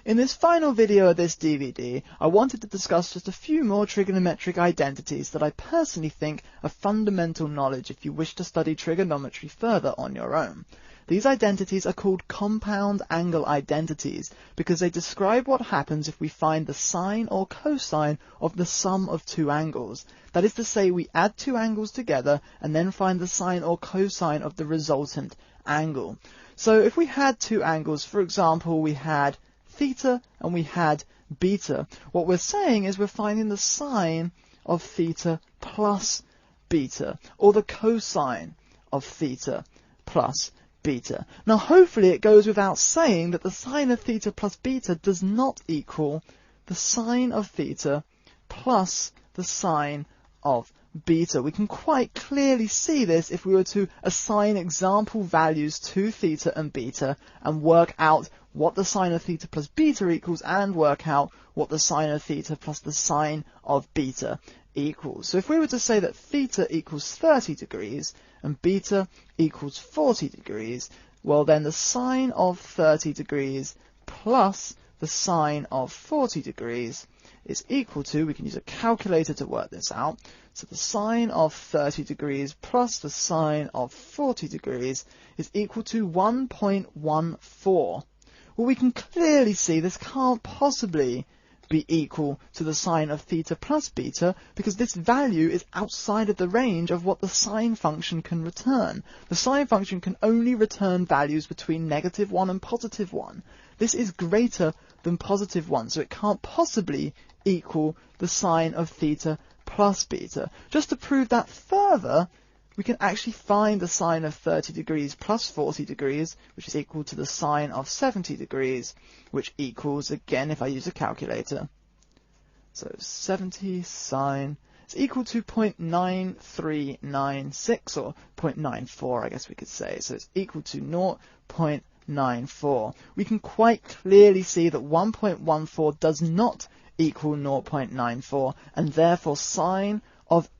In this final video of this DVD, I wanted to discuss just a few more trigonometric identities that I personally think are fundamental knowledge if you wish to study trigonometry further on your own. These identities are called compound angle identities because they describe what happens if we find the sine or cosine of the sum of two angles. That is to say, we add two angles together and then find the sine or cosine of the resultant angle. So if we had two angles, for example, we had theta and we had beta, what we're saying is we're finding the sine of theta plus beta, or the cosine of theta plus beta. Now hopefully it goes without saying that the sine of theta plus beta does not equal the sine of theta plus the sine of beta. We can quite clearly see this if we were to assign example values to theta and beta and work out what the sine of theta plus beta equals and work out what the sine of theta plus the sine of beta equals. So if we were to say that theta equals 30 degrees and beta equals 40 degrees, well then the sine of 30 degrees plus the sine of 40 degrees is equal to, we can use a calculator to work this out, so the sine of 30 degrees plus the sine of 40 degrees is equal to 1.14. Well, we can clearly see this can't possibly be equal to the sine of theta plus beta because this value is outside of the range of what the sine function can return. The sine function can only return values between -1 and +1. This is greater than +1, so it can't possibly equal the sine of theta plus beta. Just to prove that further, we can actually find the sine of 30 degrees plus 40 degrees, which is equal to the sine of 70 degrees, which equals, again, if I use a calculator, so 70 sine is equal to 0.9396, or 0.94, I guess we could say. So it's equal to 0.94. We can quite clearly see that 1.14 does not equal 0.94, and therefore sine of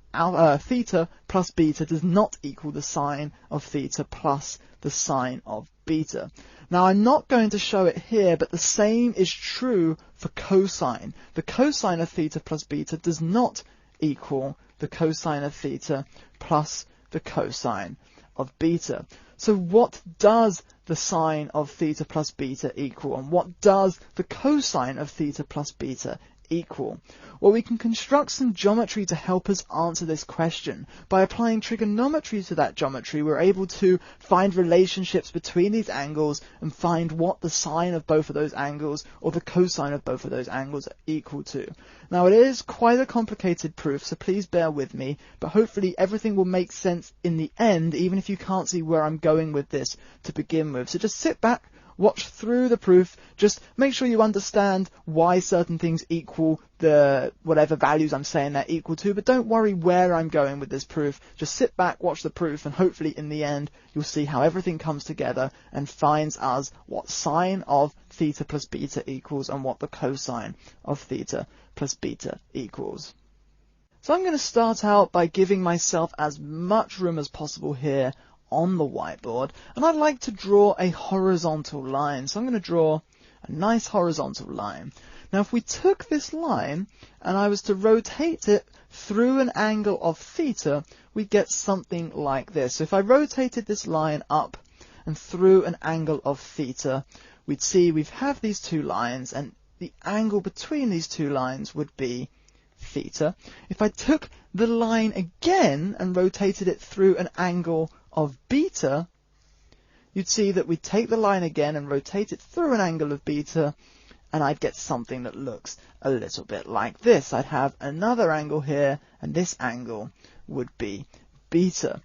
theta plus beta does not equal the sine of theta plus the sine of beta. Now I'm not going to show it here, but the same is true for cosine. The cosine of theta plus beta does not equal the cosine of theta plus the cosine of beta. So what does the sine of theta plus beta equal, and what does the cosine of theta plus beta equal? Well, we can construct some geometry to help us answer this question. By applying trigonometry to that geometry, we're able to find relationships between these angles and find what the sine of both of those angles or the cosine of both of those angles are equal to. Now, it is quite a complicated proof, so please bear with me, but hopefully everything will make sense in the end, even if you can't see where I'm going with this to begin with. So just sit back, watch through the proof, just make sure you understand why certain things equal the whatever values I'm saying they're equal to, but don't worry where I'm going with this proof. Just sit back, watch the proof, and hopefully in the end you'll see how everything comes together and finds us what sine of theta plus beta equals and what the cosine of theta plus beta equals. So I'm going to start out by giving myself as much room as possible here on the whiteboard, and I'd like to draw a horizontal line. So I'm going to draw a nice horizontal line. Now if we took this line and I was to rotate it through an angle of theta, we get something like this. So if I rotated this line up and through an angle of theta, we'd see we have these two lines and the angle between these two lines would be theta. If I took the line again and rotated it through an angle of beta, you'd see that we'd take the line again and rotate it through an angle of beta, and I'd get something that looks a little bit like this. I'd have another angle here, and this angle would be beta.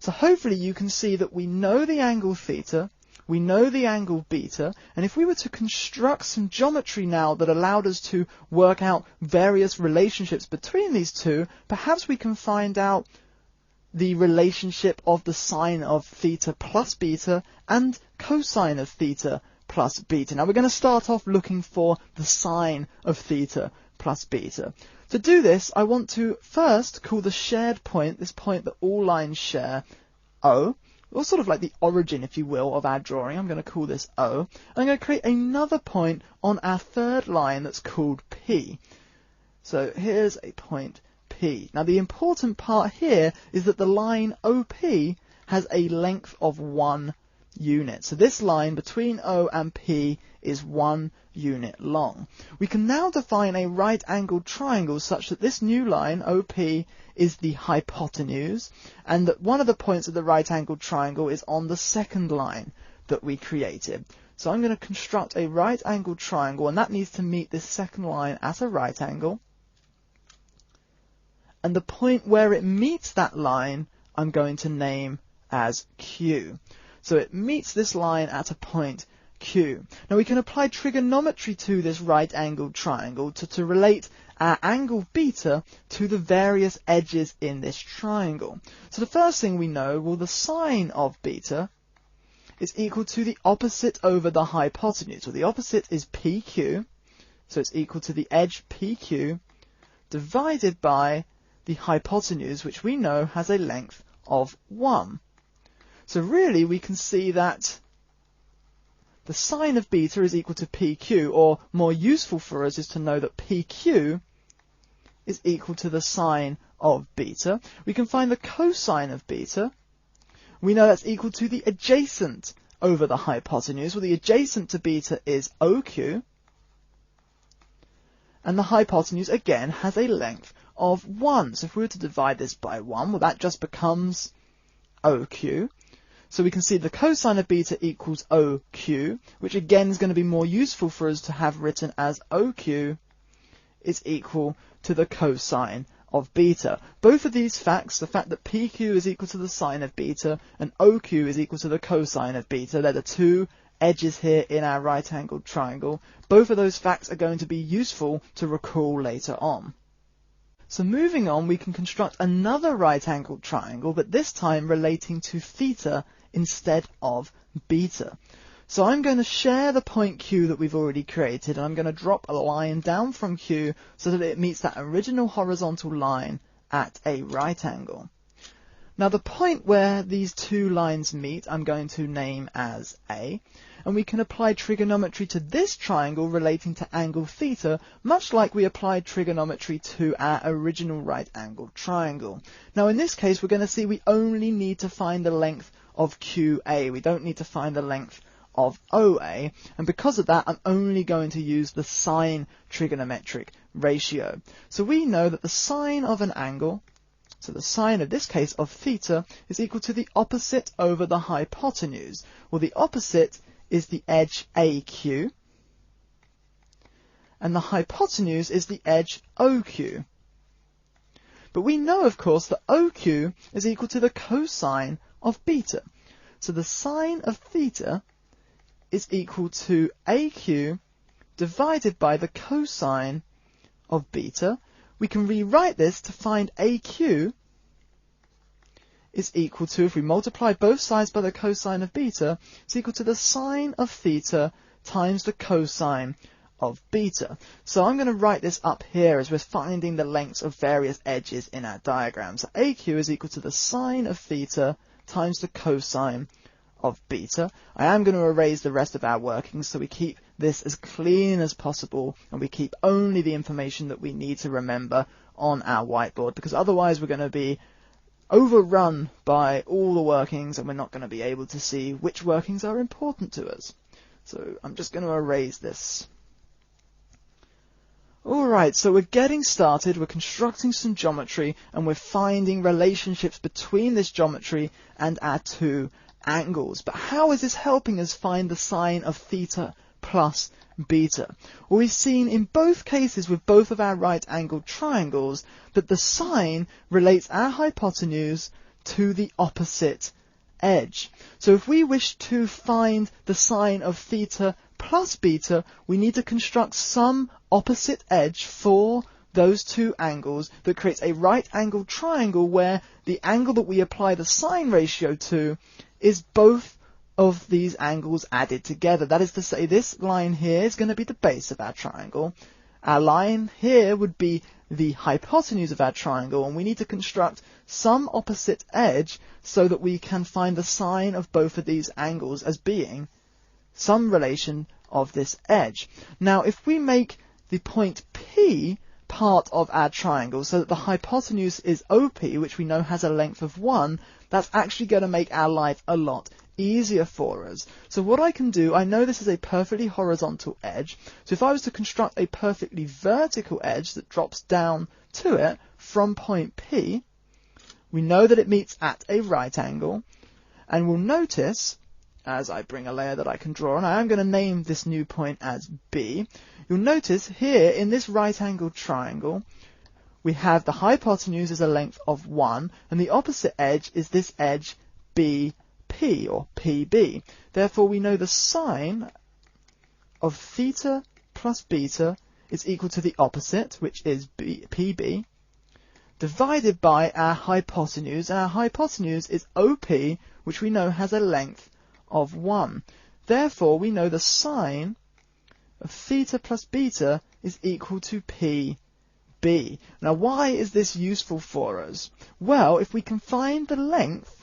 So hopefully you can see that we know the angle theta, we know the angle beta, and if we were to construct some geometry now that allowed us to work out various relationships between these two, perhaps we can find out the relationship of the sine of theta plus beta and cosine of theta plus beta. Now we're going to start off looking for the sine of theta plus beta. To do this, I want to first call the shared point, this point that all lines share, O. or sort of like the origin, if you will, of our drawing. I'm going to call this O. I'm going to create another point on our third line that's called P. So here's a point P. Now the important part here is that the line OP has a length of 1 unit. So this line between O and P is 1 unit long. We can now define a right-angled triangle such that this new line, OP, is the hypotenuse, and that one of the points of the right-angled triangle is on the second line that we created. So I'm going to construct a right-angled triangle, and that needs to meet this second line at a right angle. And the point where it meets that line, I'm going to name as Q. So it meets this line at a point Q. Now we can apply trigonometry to this right-angled triangle to relate our angle beta to the various edges in this triangle. So the first thing we know, well, the sine of beta is equal to the opposite over the hypotenuse. Well, the opposite is PQ, so it's equal to the edge PQ divided by the hypotenuse, which we know has a length of 1. So really we can see that the sine of beta is equal to PQ, or more useful for us is to know that PQ is equal to the sine of beta. We can find the cosine of beta. We know that's equal to the adjacent over the hypotenuse. Well, the adjacent to beta is OQ, and the hypotenuse again has a length of 1. So if we were to divide this by 1, well, that just becomes OQ. So we can see the cosine of beta equals OQ, which again is going to be more useful for us to have written as OQ is equal to the cosine of beta. Both of these facts, the fact that PQ is equal to the sine of beta and OQ is equal to the cosine of beta, they're the two edges here in our right-angled triangle. Both of those facts are going to be useful to recall later on. So moving on, we can construct another right-angled triangle, but this time relating to theta instead of beta. So I'm going to share the point Q that we've already created, and I'm going to drop a line down from Q so that it meets that original horizontal line at a right angle. Now the point where these two lines meet I'm going to name as A, and we can apply trigonometry to this triangle relating to angle theta, much like we applied trigonometry to our original right-angled triangle. Now in this case we're going to see we only need to find the length of QA, we don't need to find the length of OA, and because of that I'm only going to use the sine trigonometric ratio. So we know that the sine of an angle, so the sine of this case of theta, is equal to the opposite over the hypotenuse. Well, the opposite is the edge AQ, and the hypotenuse is the edge OQ. But we know, of course, that OQ is equal to the cosine of beta. So the sine of theta is equal to AQ divided by the cosine of beta. We can rewrite this to find AQ is equal to, if we multiply both sides by the cosine of beta, it's equal to the sine of theta times the cosine of beta. So I'm going to write this up here as we're finding the lengths of various edges in our diagram. So AQ is equal to the sine of theta times the cosine of beta. I am going to erase the rest of our workings so we keep this as clean as possible and we keep only the information that we need to remember on our whiteboard, because otherwise we're going to be overrun by all the workings and we're not going to be able to see which workings are important to us. So I'm just going to erase this. Alright, so we're getting started, we're constructing some geometry and we're finding relationships between this geometry and our two angles. But how is this helping us find the sine of theta plus beta? Well, we've seen in both cases with both of our right-angled triangles that the sine relates our hypotenuse to the opposite edge. So if we wish to find the sine of theta plus beta, we need to construct some opposite edge for those two angles that creates a right-angled triangle where the angle that we apply the sine ratio to is both of these angles added together. That is to say, this line here is going to be the base of our triangle, Our line here would be the hypotenuse of our triangle, and we need to construct some opposite edge so that we can find the sine of both of these angles as being some relation of this edge. Now, if we make the point P part of our triangle so that the hypotenuse is OP, which we know has a length of 1, that's actually going to make our life a lot easier for us. So what I can do, I know this is a perfectly horizontal edge, so if I was to construct a perfectly vertical edge that drops down to it from point P, we know that it meets at a right angle, and we'll notice, as I bring a layer that I can draw on, I am going to name this new point as B. You'll notice here in this right angled triangle, we have the hypotenuse as a length of 1, and the opposite edge is this edge BP, or PB. Therefore, we know the sine of theta plus beta is equal to the opposite, which is PB, divided by our hypotenuse, and our hypotenuse is OP, which we know has a length of 1. Therefore, we know the sine of theta plus beta is equal to PB. Now, why is this useful for us? Well, if we can find the length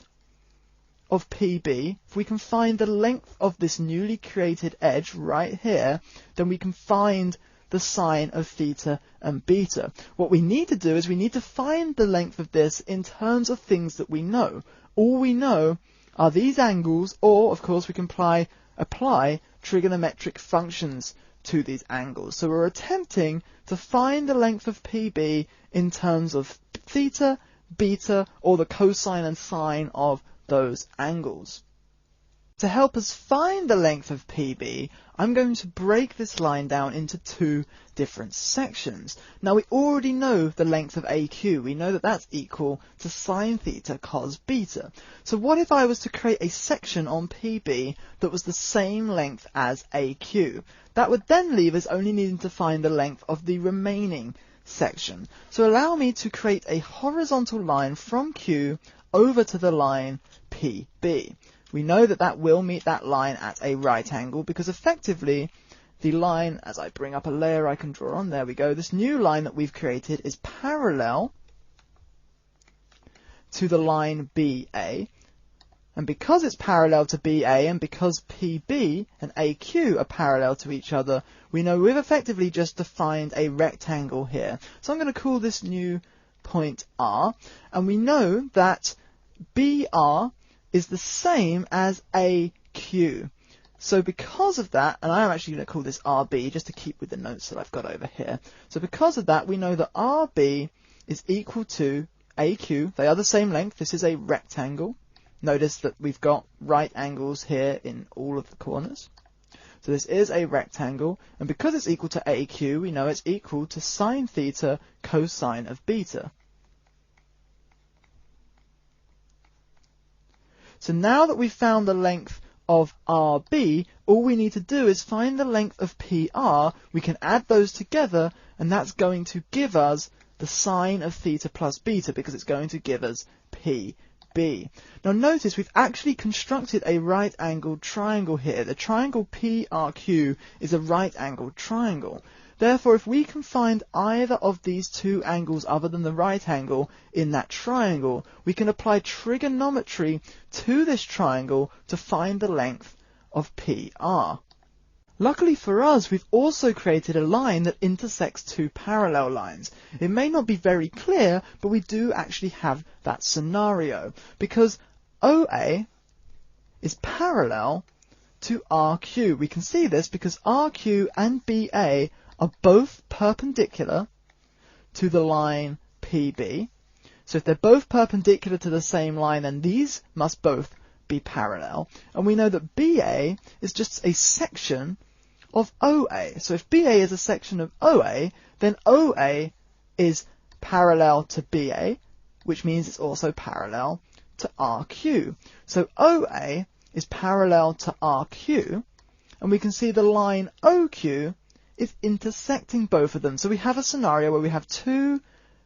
of PB, if we can find the length of this newly created edge right here, then we can find the sine of theta and beta. What we need to do is we need to find the length of this in terms of things that we know. All we know are these angles, or of course we can apply trigonometric functions to these angles. So we're attempting to find the length of PB in terms of theta, beta, or the cosine and sine of those angles. To help us find the length of PB, I'm going to break this line down into two different sections. Now, we already know the length of AQ. We know that that's equal to sine theta cos beta. So what if I was to create a section on PB that was the same length as AQ? That would then leave us only needing to find the length of the remaining section. So allow me to create a horizontal line from Q over to the line PB. We know that that will meet that line at a right angle because effectively the line, as I bring up a layer I can draw on, there we go, this new line that we've created is parallel to the line BA. And because it's parallel to BA and because PB and AQ are parallel to each other, we know we've effectively just defined a rectangle here. So I'm going to call this new point R, and we know that BR is the same as AQ. So because of that, and I'm actually going to call this RB just to keep with the notes that I've got over here. So because of that, we know that RB is equal to AQ. They are the same length. This is a rectangle. Notice that we've got right angles here in all of the corners. So this is a rectangle, and because it's equal to AQ, we know it's equal to sine theta cosine of beta. So now that we've found the length of RB, all we need to do is find the length of PR. We can add those together, and that's going to give us the sine of theta plus beta, because it's going to give us PB. Now notice we've actually constructed a right-angled triangle here. The triangle PRQ is a right-angled triangle. Therefore, if we can find either of these two angles other than the right angle in that triangle, we can apply trigonometry to this triangle to find the length of PR. Luckily for us, we've also created a line that intersects two parallel lines. It may not be very clear, but we do actually have that scenario, because OA is parallel to RQ. We can see this because RQ and BA are both perpendicular to the line PB. So if they're both perpendicular to the same line, then these must both be parallel. And we know that BA is just a section of OA. So if BA is a section of OA, then OA is parallel to BA, which means it's also parallel to RQ. So OA is parallel to RQ, and we can see the line OQ is intersecting both of them. So we have a scenario where we have two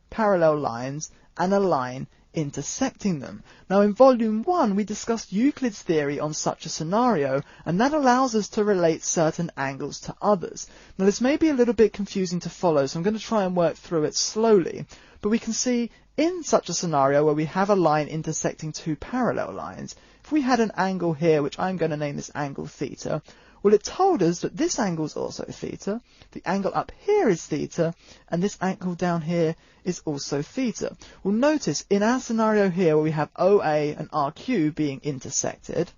parallel lines and a line intersecting them. Now in Volume 1 we discussed Euclid's theory on such a scenario, and that allows us to relate certain angles to others. Now this may be a little bit confusing to follow, so I'm going to try and work through it slowly, but we can see in such a scenario where we have a line intersecting two parallel lines, if we had an angle here, which I'm going to name this angle theta, well, it told us that this angle is also theta, the angle up here is theta, and this angle down here is also theta. Well, notice in our scenario here where we have OA and RQ being intersected,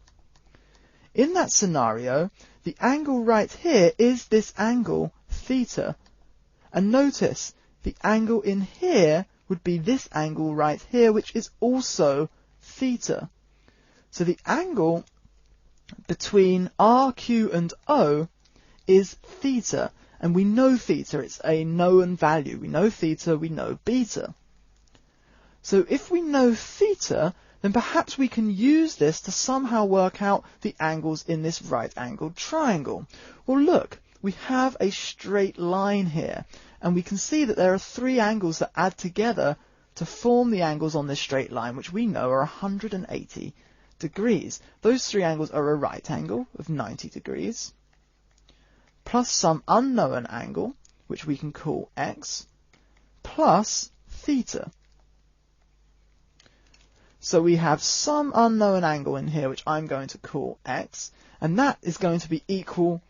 in that scenario, the angle right here is this angle theta. And notice, the angle in here would be this angle right here, which is also theta. So the angle between R, Q and O is theta, and we know theta, it's a known value. We know theta, we know beta. So if we know theta, then perhaps we can use this to somehow work out the angles in this right-angled triangle. Well, look, we have a straight line here, and we can see that there are three angles that add together to form the angles on this straight line, which we know are 180 degrees. Those three angles are a right angle of 90 degrees, plus some unknown angle, which we can call x, plus theta. So we have some unknown angle in here, which I'm going to call x, and that is going to be equal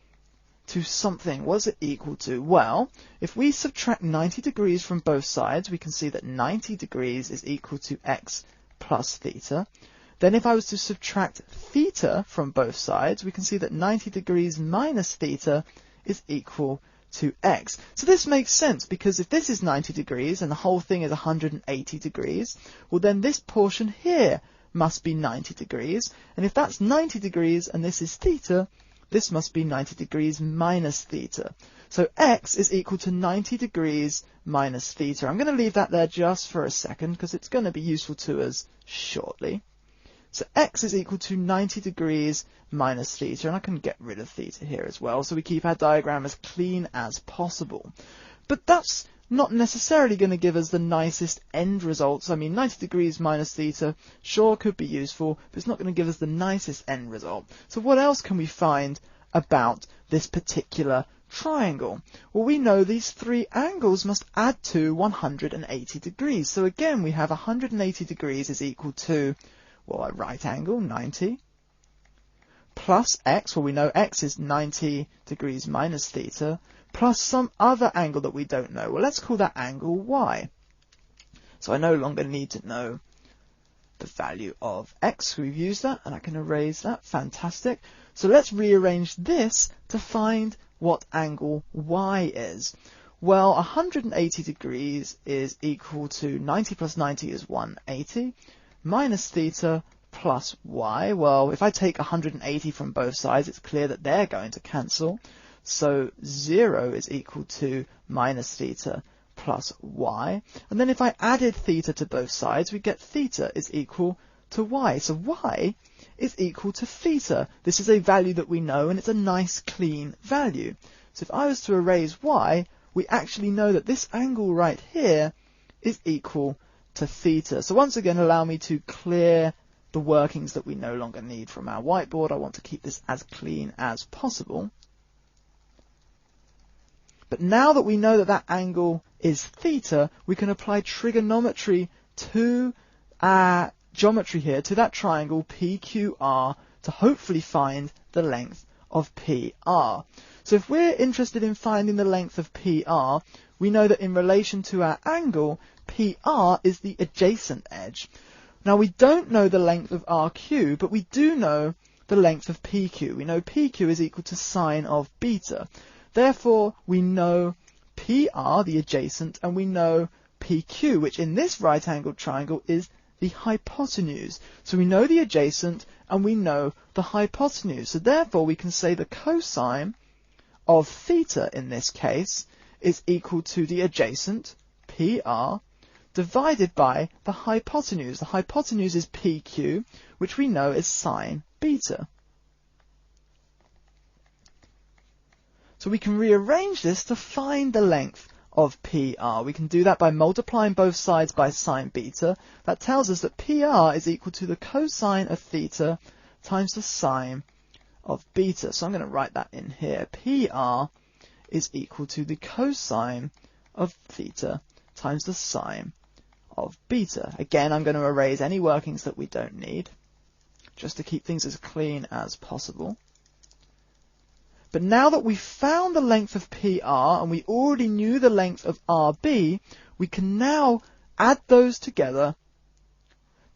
to something. What is it equal to? Well, if we subtract 90 degrees from both sides, we can see that 90 degrees is equal to x plus theta. Then if I was to subtract theta from both sides, we can see that 90 degrees minus theta is equal to x. So this makes sense, because if this is 90 degrees and the whole thing is 180 degrees, well then this portion here must be 90 degrees. And if that's 90 degrees and this is theta, this must be 90 degrees minus theta. So x is equal to 90 degrees minus theta. I'm going to leave that there just for a second because it's going to be useful to us shortly. So x is equal to 90 degrees minus theta, and I can get rid of theta here as well, so we keep our diagram as clean as possible. But that's not necessarily going to give us the nicest end results. I mean, 90 degrees minus theta sure could be useful, but it's not going to give us the nicest end result. So what else can we find about this particular triangle? Well, we know these three angles must add to 180 degrees. So again, we have 180 degrees is equal to, well, a right angle, 90, plus x, well, we know x is 90 degrees minus theta, plus some other angle that we don't know. Well, let's call that angle y. So I no longer need to know the value of x. We've used that, and I can erase that. Fantastic. So let's rearrange this to find what angle y is. Well, 180 degrees is equal to 90 plus 90 is 180. Minus theta plus y. Well, if I take 180 from both sides, it's clear that they're going to cancel. So 0 is equal to minus theta plus y. And then if I added theta to both sides, we get theta is equal to y. So y is equal to theta. This is a value that we know, and it's a nice clean value. So if I was to erase y, we actually know that this angle right here is equal to theta. So once again, allow me to clear the workings that we no longer need from our whiteboard. I want to keep this as clean as possible. But now that we know that that angle is theta, we can apply trigonometry to our geometry here, to that triangle PQR, to hopefully find the length of PR. So if we're interested in finding the length of PR, we know that in relation to our angle, PR is the adjacent edge. Now we don't know the length of RQ, but we do know the length of PQ. We know PQ is equal to sine of beta. Therefore, we know PR, the adjacent, and we know PQ, which in this right-angled triangle is the hypotenuse. So we know the adjacent and we know the hypotenuse. So therefore, we can say the cosine of theta in this case is equal to the adjacent, PR, divided by the hypotenuse. The hypotenuse is PQ, which we know is sine beta. So we can rearrange this to find the length of PR. We can do that by multiplying both sides by sine beta. That tells us that PR is equal to the cosine of theta times the sine of beta. So I'm going to write that in here. PR is equal to the cosine of theta times the sine of beta. Again, I'm going to erase any workings that we don't need, just to keep things as clean as possible. But now that we've found the length of PR and we already knew the length of RB, we can now add those together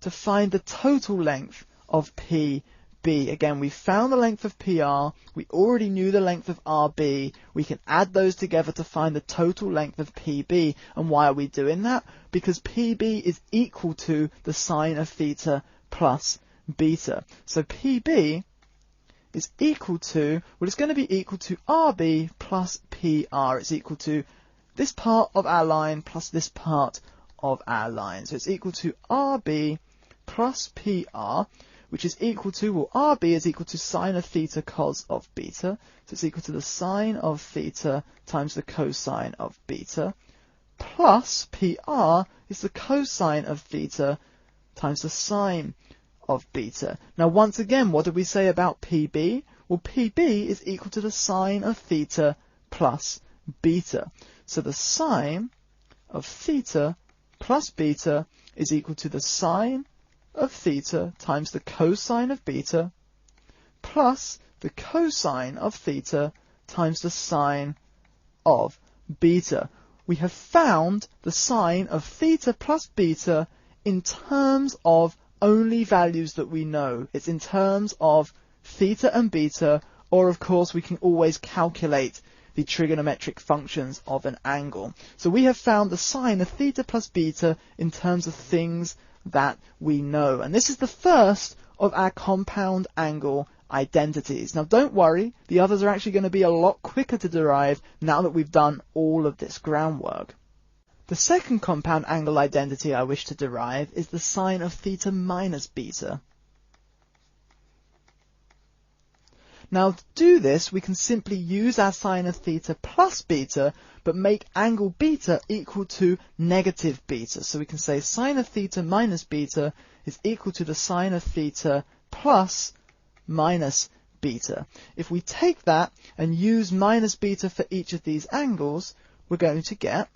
to find the total length of PB. Again, we found the length of PR, we already knew the length of RB, we can add those together to find the total length of PB. And why are we doing that? Because PB is equal to the sine of theta plus beta. So PB is equal to, well, it's going to be equal to RB plus PR. It's equal to this part of our line plus this part of our line. So it's equal to RB plus PR, which is equal to, well, RB is equal to sine of theta cos of beta. So it's equal to the sine of theta times the cosine of beta, plus PR is the cosine of theta times the sine of beta. Now, once again, what did we say about PB? Well, PB is equal to the sine of theta plus beta. So the sine of theta plus beta is equal to the sine of theta times the cosine of beta plus the cosine of theta times the sine of beta. We have found the sine of theta plus beta in terms of only values that we know. It's in terms of theta and beta, or of course we can always calculate the trigonometric functions of an angle. So we have found the sine of theta plus beta in terms of things that we know. And this is the first of our compound angle identities. Now don't worry, the others are actually going to be a lot quicker to derive now that we've done all of this groundwork. The second compound angle identity I wish to derive is the sine of theta minus beta. Now to do this, we can simply use our sine of theta plus beta, but make angle beta equal to negative beta. So we can say sine of theta minus beta is equal to the sine of theta plus minus beta. If we take that and use minus beta for each of these angles, we're going to get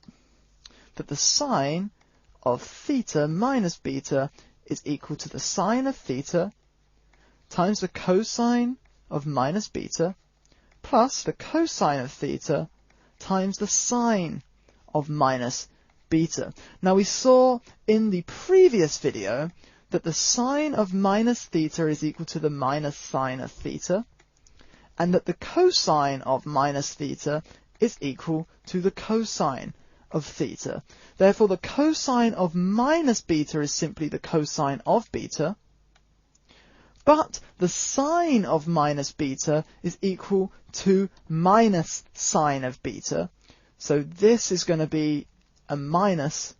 that the sine of theta minus beta is equal to the sine of theta times the cosine of minus beta plus the cosine of theta times the sine of minus beta. Now we saw in the previous video that the sine of minus theta is equal to the minus sine of theta, and that the cosine of minus theta is equal to the cosine of theta. Therefore the cosine of minus beta is simply the cosine of beta, but the sine of minus beta is equal to minus sine of beta. So this is going to be a minus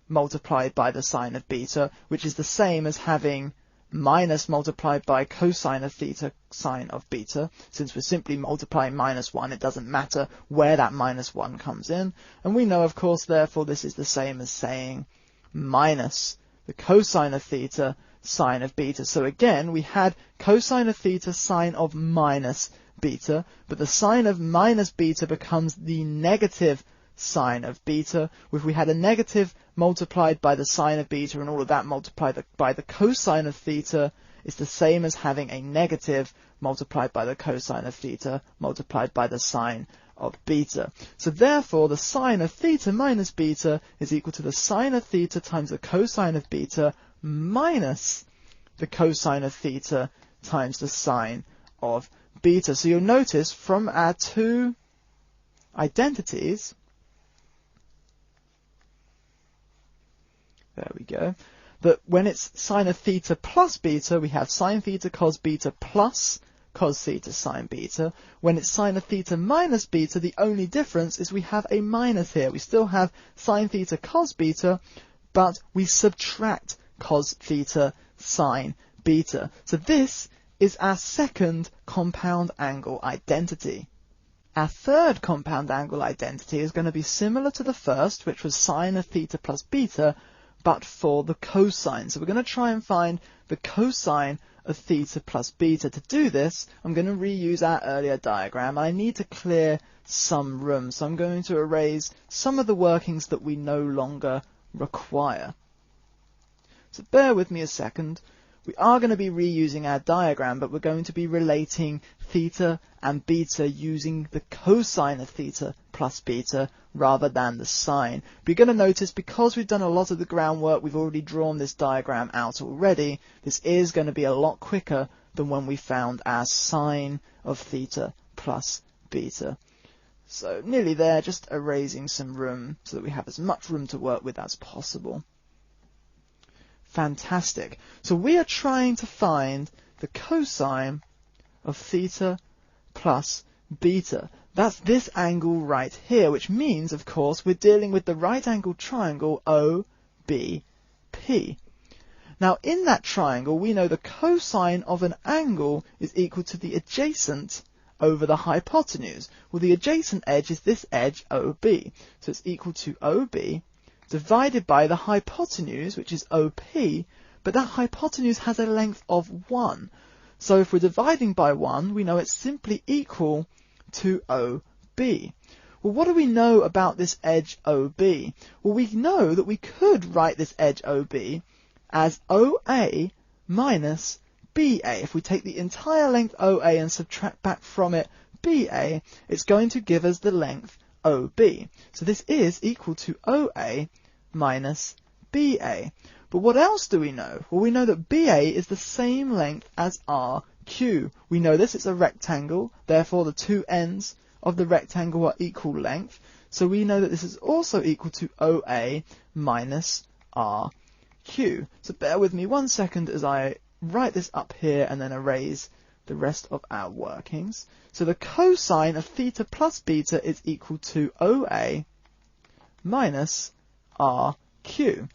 multiplied by the sine of beta, which is the same as having minus multiplied by cosine of theta sine of beta. Since we're simply multiplying minus 1, it doesn't matter where that minus 1 comes in. And we know, of course, therefore, this is the same as saying minus the cosine of theta sine of beta. So again, we had cosine of theta sine of minus beta, but the sine of minus beta becomes the negative sine of beta. If we had a negative multiplied by the sine of beta and all of that multiplied by the cosine of theta, is the same as having a negative multiplied by the cosine of theta multiplied by the sine of beta. So therefore the sine of theta minus beta is equal to the sine of theta times the cosine of beta minus the cosine of theta times the sine of beta. So you'll notice from our two identities, there we go, that when it's sine of theta plus beta, we have sine theta cos beta plus cos theta sine beta. When it's sine of theta minus beta, the only difference is we have a minus here. We still have sine theta cos beta, but we subtract cos theta sine beta. So this is our second compound angle identity. Our third compound angle identity is going to be similar to the first, which was sine of theta plus beta, but for the cosine. So we're going to try and find the cosine of theta plus beta. To do this, I'm going to reuse our earlier diagram. I need to clear some room, so I'm going to erase some of the workings that we no longer require. So bear with me a second. We are going to be reusing our diagram, but we're going to be relating theta and beta using the cosine of theta plus beta rather than the sine. But you're going to notice, because we've done a lot of the groundwork, we've already drawn this diagram out already, this is going to be a lot quicker than when we found our sine of theta plus beta. So nearly there, just erasing some room so that we have as much room to work with as possible. Fantastic. So we are trying to find the cosine of theta plus beta. That's this angle right here, which means, of course, we're dealing with the right-angled triangle OBP. Now, in that triangle, we know the cosine of an angle is equal to the adjacent over the hypotenuse. Well, the adjacent edge is this edge OB. So it's equal to OB divided by the hypotenuse, which is OP, but that hypotenuse has a length of 1. So if we're dividing by 1, we know it's simply equal to OB. Well, what do we know about this edge OB? Well, we know that we could write this edge OB as OA minus BA. If we take the entire length OA and subtract back from it BA, it's going to give us the length OB. So this is equal to OA minus BA. But what else do we know? Well, we know that BA is the same length as RQ. We know this, it's a rectangle, therefore the two ends of the rectangle are equal length. So we know that this is also equal to OA minus RQ. So bear with me 1 second as I write this up here and then erase the rest of our workings. So the cosine of theta plus beta is equal to OA minus RQ.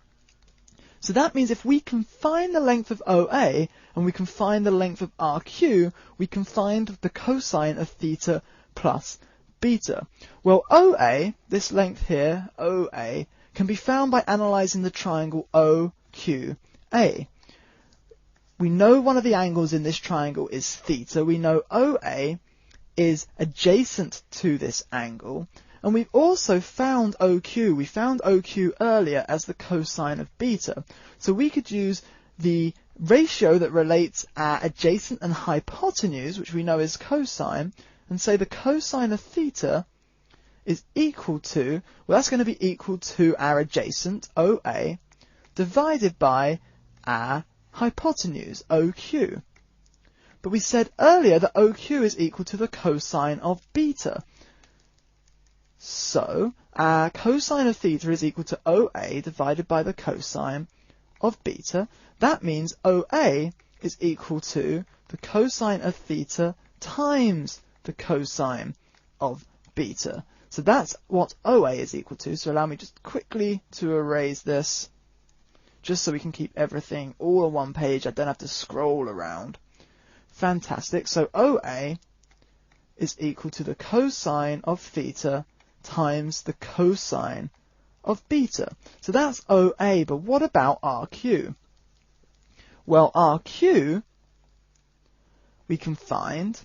So that means if we can find the length of OA and we can find the length of RQ, we can find the cosine of theta plus beta. Well, OA, this length here, OA, can be found by analysing the triangle OQA. We know one of the angles in this triangle is theta. We know OA is adjacent to this angle. And we've also found OQ. We found OQ earlier as the cosine of beta. So we could use the ratio that relates our adjacent and hypotenuse, which we know is cosine, and say the cosine of theta is equal to, well, that's going to be equal to our adjacent, OA, divided by our hypotenuse, OQ. But we said earlier that OQ is equal to the cosine of beta. So our cosine of theta is equal to OA divided by the cosine of beta. That means OA is equal to the cosine of theta times the cosine of beta. So that's what OA is equal to. So allow me just quickly to erase this, just so we can keep everything all on one page. I don't have to scroll around. Fantastic. So OA is equal to the cosine of theta times the cosine of beta. So that's OA, but what about RQ? Well, RQ we can find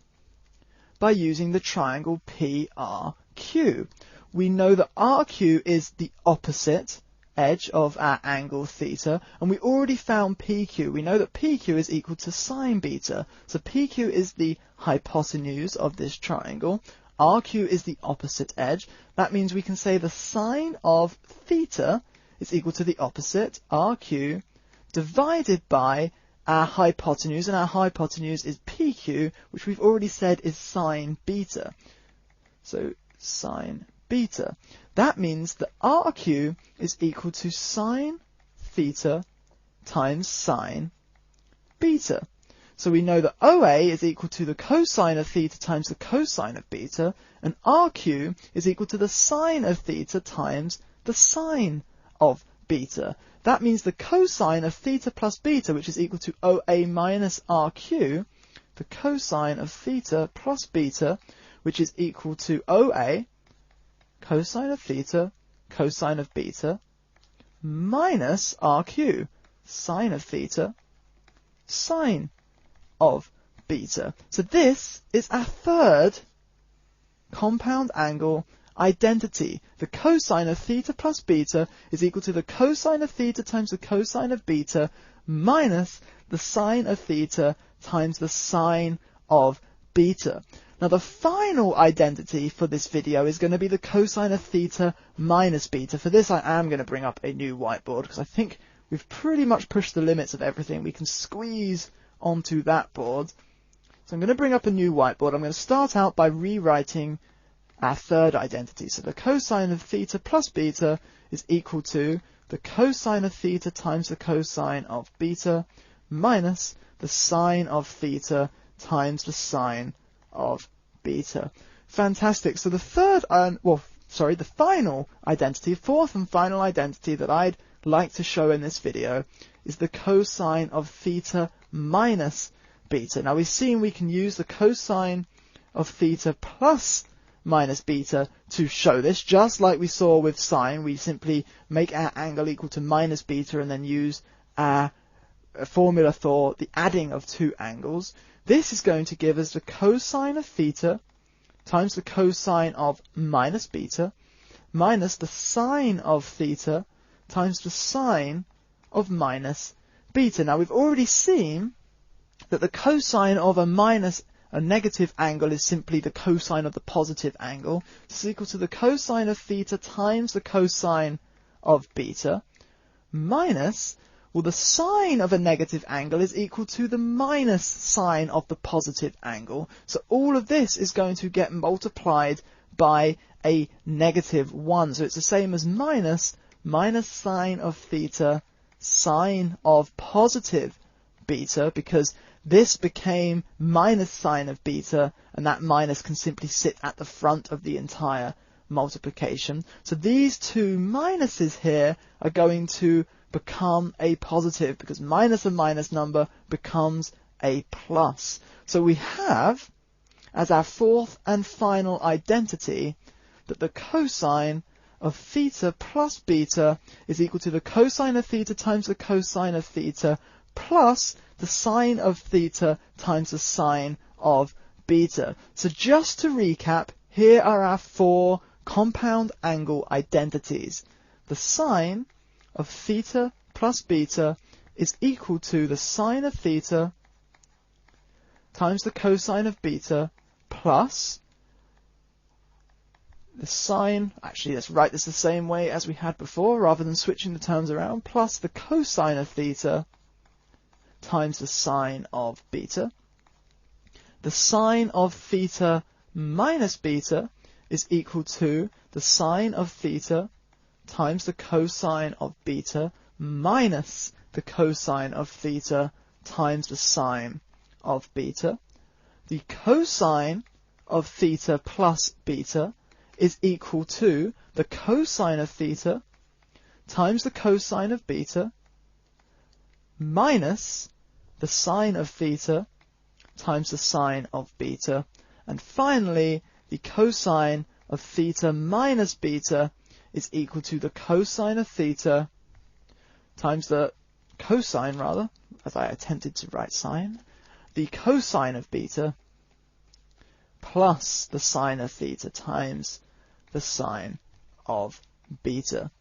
by using the triangle PRQ. We know that RQ is the opposite edge of our angle theta, and we already found PQ. We know that PQ is equal to sine beta. So PQ is the hypotenuse of this triangle. RQ is the opposite edge. That means we can say the sine of theta is equal to the opposite, RQ, divided by our hypotenuse, and our hypotenuse is PQ, which we've already said is sine beta. So sine beta. That means that RQ is equal to sine theta times sine beta. So we know that OA is equal to the cosine of theta times the cosine of beta, and RQ is equal to the sine of theta times the sine of beta. That means the cosine of theta plus beta, which is equal to OA minus RQ, the cosine of theta plus beta, which is equal to OA cosine of theta cosine of beta minus RQ sine of theta sine of beta. So this is our third compound angle identity. The cosine of theta plus beta is equal to the cosine of theta times the cosine of beta minus the sine of theta times the sine of beta. Now the final identity for this video is going to be the cosine of theta minus beta. For this I am going to bring up a new whiteboard because I think we've pretty much pushed the limits of everything we can squeeze onto that board. So I'm going to bring up a new whiteboard. I'm going to start out by rewriting our third identity. So the cosine of theta plus beta is equal to the cosine of theta times the cosine of beta minus the sine of theta times the sine of beta. Fantastic. So the the final identity, fourth and final identity that I'd like to show in this video is the cosine of theta minus beta. Now we've seen we can use the cosine of theta plus minus beta to show this, just like we saw with sine. We simply make our angle equal to minus beta and then use our formula for the adding of two angles. This is going to give us the cosine of theta times the cosine of minus beta minus the sine of theta times the sine of minus beta. Now we've already seen that the cosine of a negative angle is simply the cosine of the positive angle. This is equal to the cosine of theta times the cosine of beta minus, well, the sine of a negative angle is equal to the minus sine of the positive angle. So all of this is going to get multiplied by a negative 1. So it's the same as minus sine of theta sine of positive beta, because this became minus sine of beta, and that minus can simply sit at the front of the entire multiplication. So these two minuses here are going to become a positive, because minus a minus number becomes a plus. So we have, as our fourth and final identity, that the cosine of theta plus beta is equal to the cosine of theta times the cosine of theta plus the sine of theta times the sine of beta. So just to recap, here are our four compound angle identities. The sine of theta plus beta is equal to the sine of theta times the cosine of beta plus the sine, actually let's write this the same way as we had before rather than switching the terms around, plus the cosine of theta times the sine of beta. The sine of theta minus beta is equal to the sine of theta times the cosine of beta minus the cosine of theta times the sine of beta. The cosine of theta plus beta is equal to the cosine of theta times the cosine of beta minus the sine of theta times the sine of beta. And finally, the cosine of theta minus beta is equal to the cosine of theta times the cosine, rather, as I attempted to write sine, the cosine of beta plus the sine of theta times the sine of beta.